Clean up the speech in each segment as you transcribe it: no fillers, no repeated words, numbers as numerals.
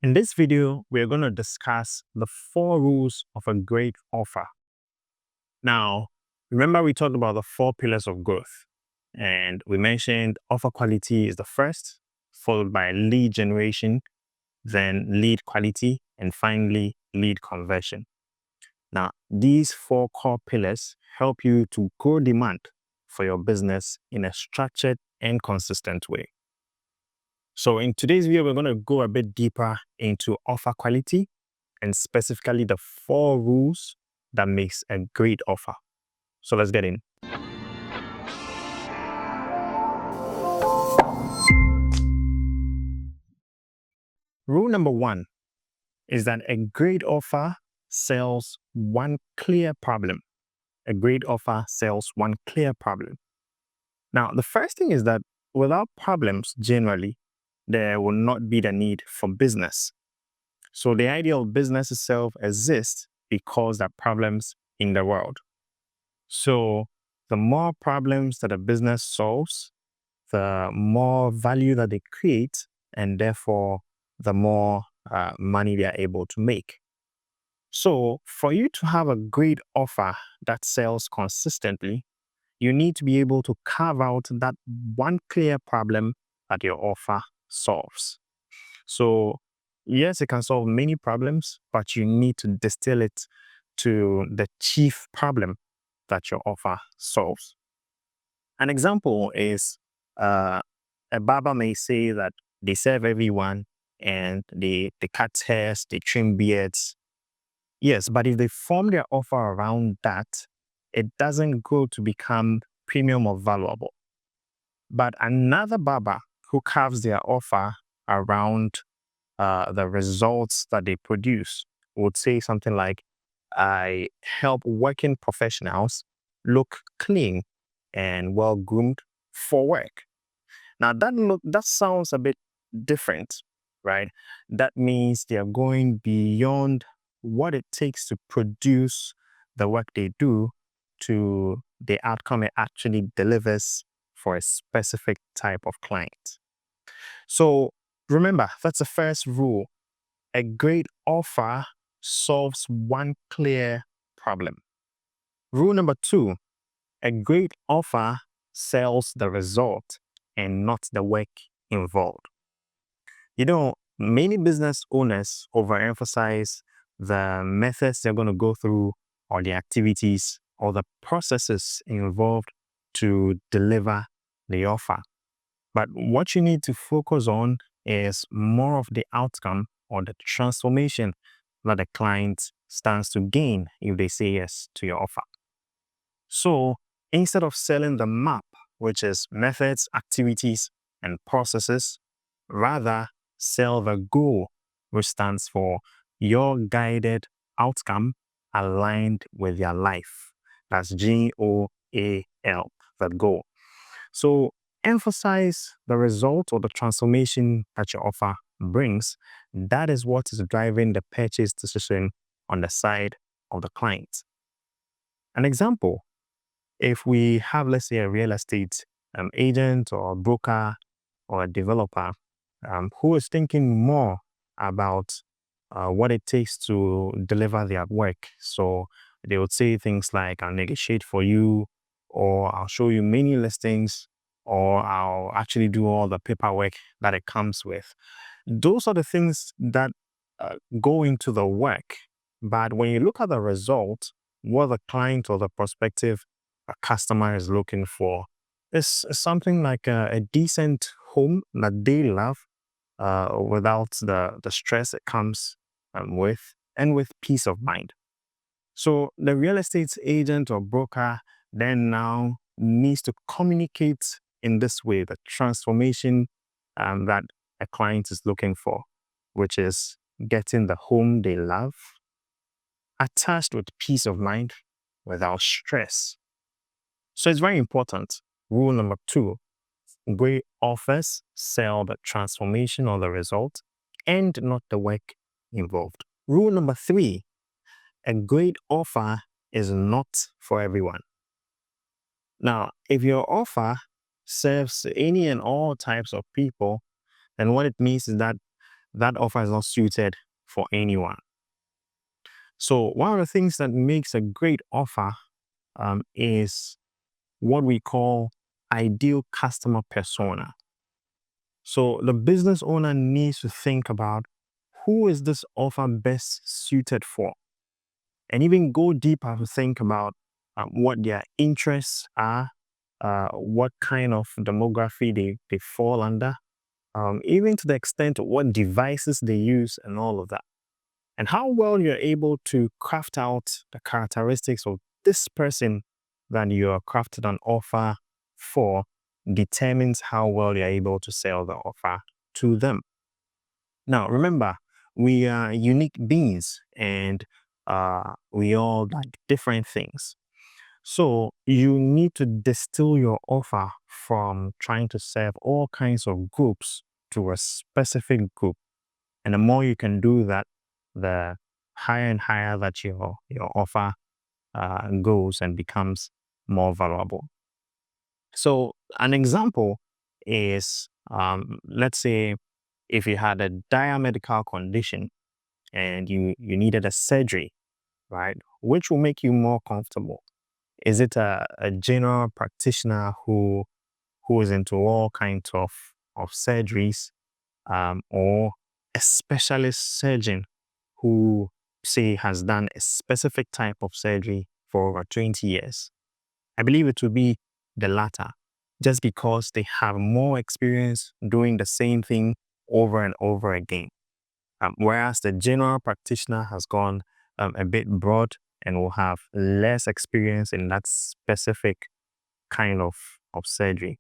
In this video, we're going to discuss the 4 rules of a great offer. Now, remember we talked about the 4 pillars of growth, and we mentioned offer quality is the first, followed by lead generation, then lead quality, and finally lead conversion. Now, these 4 core pillars help you to grow demand for your business in a structured and consistent way. So in today's video, we're going to go a bit deeper into offer quality and specifically the 4 rules that makes a great offer. So let's get in. Rule number 1 is that a great offer sells one clear problem. A great offer sells one clear problem. Now, the first thing is that without problems, generally, there will not be the need for business. So the ideal business itself exists because there are problems in the world. So the more problems that a business solves, the more value that they create, and therefore the more money they are able to make. So for you to have a great offer that sells consistently, you need to be able to carve out that one clear problem that your offer solves. So yes, it can solve many problems, but you need to distill it to the chief problem that your offer solves. An example is a barber may say that they serve everyone and they cut hairs, they trim beards. Yes, but if they form their offer around that, it doesn't grow to become premium or valuable. But another barber who carves their offer around the results that they produce would say something like, I help working professionals look clean and well groomed for work. Now that sounds a bit different, right? That means they are going beyond what it takes to produce the work they do to the outcome it actually delivers for a specific type of client. So remember, that's the first rule. A great offer solves one clear problem. Rule number 2, a great offer sells the result and not the work involved. Many business owners overemphasize the methods they're going to go through or the activities or the processes involved to deliver the offer. But what you need to focus on is more of the outcome or the transformation that the client stands to gain if they say yes to your offer. So instead of selling the map, which is methods, activities, and processes, rather sell the goal, which stands for your guided outcome aligned with your life. That's GOAL, the goal. So emphasize the result or the transformation that your offer brings. That is what is driving the purchase decision on the side of the client. An example, if we have, let's say, a real estate agent or a broker or a developer who is thinking more about what it takes to deliver their work. So they would say things like, I'll negotiate for you, or I'll show you many listings, or I'll actually do all the paperwork that it comes with. Those are the things that go into the work. But when you look at the result, what the client or the prospective customer is looking for is something like a decent home that they love without the stress it comes with, and with peace of mind. So the real estate agent or broker then now needs to communicate in this way the transformation that a client is looking for, which is getting the home they love, attached with peace of mind without stress. So it's very important. Rule number 2, great offers sell the transformation or the result and not the work involved. Rule number 3, a great offer is not for everyone. Now, if your offer serves any and all types of people, then what it means is that that offer is not suited for anyone. So one of the things that makes a great offer is what we call ideal customer persona. So the business owner needs to think about who is this offer best suited for, and even go deeper to think about what their interests are, what kind of demography they fall under, even to the extent of what devices they use and all of that. And how well you're able to craft out the characteristics of this person that you are crafted an offer for determines how well you're able to sell the offer to them. Now, remember, we are unique beings and we all like different things. So you need to distill your offer from trying to serve all kinds of groups to a specific group. And the more you can do that, the higher and higher that your offer goes and becomes more valuable. So an example is, let's say, if you had a dire medical condition and you needed a surgery, right? Which will make you more comfortable? Is it a general practitioner who is into all kinds of surgeries, or a specialist surgeon who, say, has done a specific type of surgery for over 20 years? I believe it would be the latter, just because they have more experience doing the same thing over and over again. Whereas the general practitioner has gone a bit broad and will have less experience in that specific kind of surgery.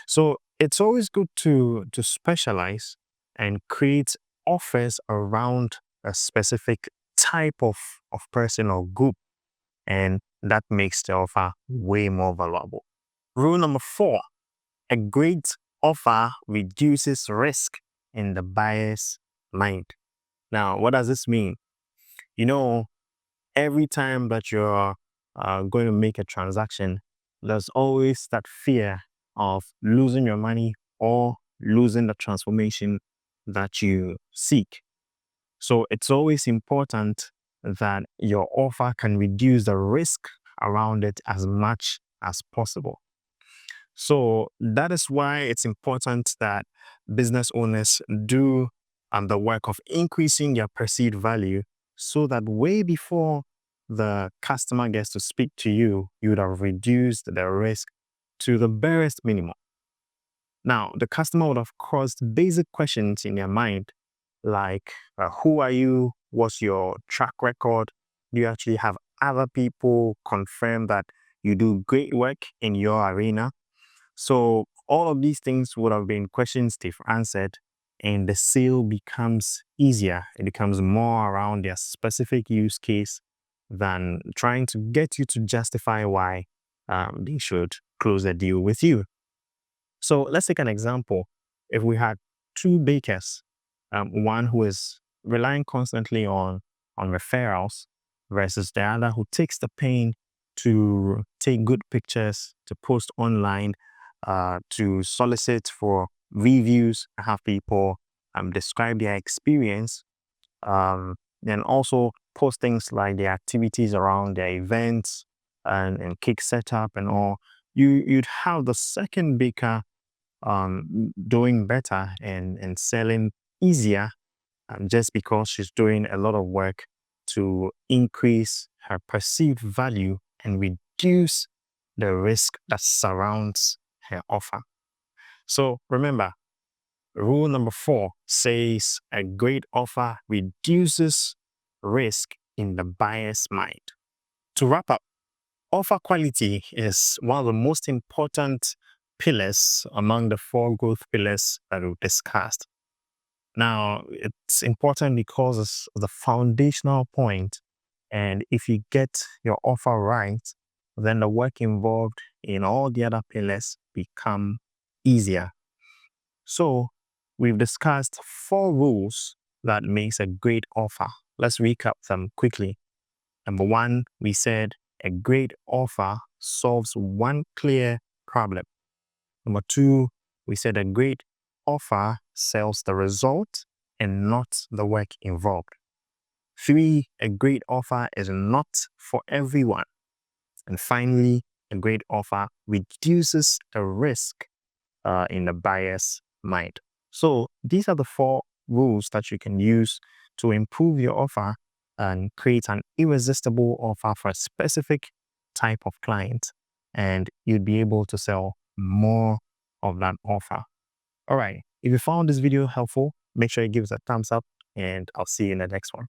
So it's always good to specialize and create offers around a specific type of person or group, and that makes the offer way more valuable. Rule number 4, a great offer reduces risk in the buyer's mind. Now, what does this mean? You know, every time that you're going to make a transaction, there's always that fear of losing your money or losing the transformation that you seek. So it's always important that your offer can reduce the risk around it as much as possible. So that is why it's important that business owners do the work of increasing their perceived value, so that way before the customer gets to speak to you, you would have reduced the risk to the barest minimum. Now, the customer would have caused basic questions in their mind, like who are you? What's your track record? Do you actually have other people confirm that you do great work in your arena? So all of these things would have been questions they've answered, and the sale becomes easier. It becomes more around their specific use case than trying to get you to justify why they should close a deal with you. So let's take an example. If we had two bakers, one who is relying constantly on referrals versus the other who takes the pain to take good pictures, to post online, to solicit for reviews, have people describe their experience, and also post things like their activities around their events and cake setup and all. You'd have the second baker doing better and selling easier, just because she's doing a lot of work to increase her perceived value and reduce the risk that surrounds her offer. So remember, rule number 4 says a great offer reduces risk in the buyer's mind. To wrap up, offer quality is one of the most important pillars among the 4 growth pillars that we've discussed. Now, it's important because it's the foundational point, and if you get your offer right, then the work involved in all the other pillars become easier. So, we've discussed 4 rules that makes a great offer. Let's recap them quickly. Number 1, we said a great offer solves one clear problem. Number 2, we said a great offer sells the result. and not the work involved. 3, a great offer is not for everyone. And finally, a great offer reduces the risk in the buyer's mind. So these are the 4 rules that you can use to improve your offer and create an irresistible offer for a specific type of client. And you'd be able to sell more of that offer. All right. If you found this video helpful, make sure you give us a thumbs up, and I'll see you in the next one.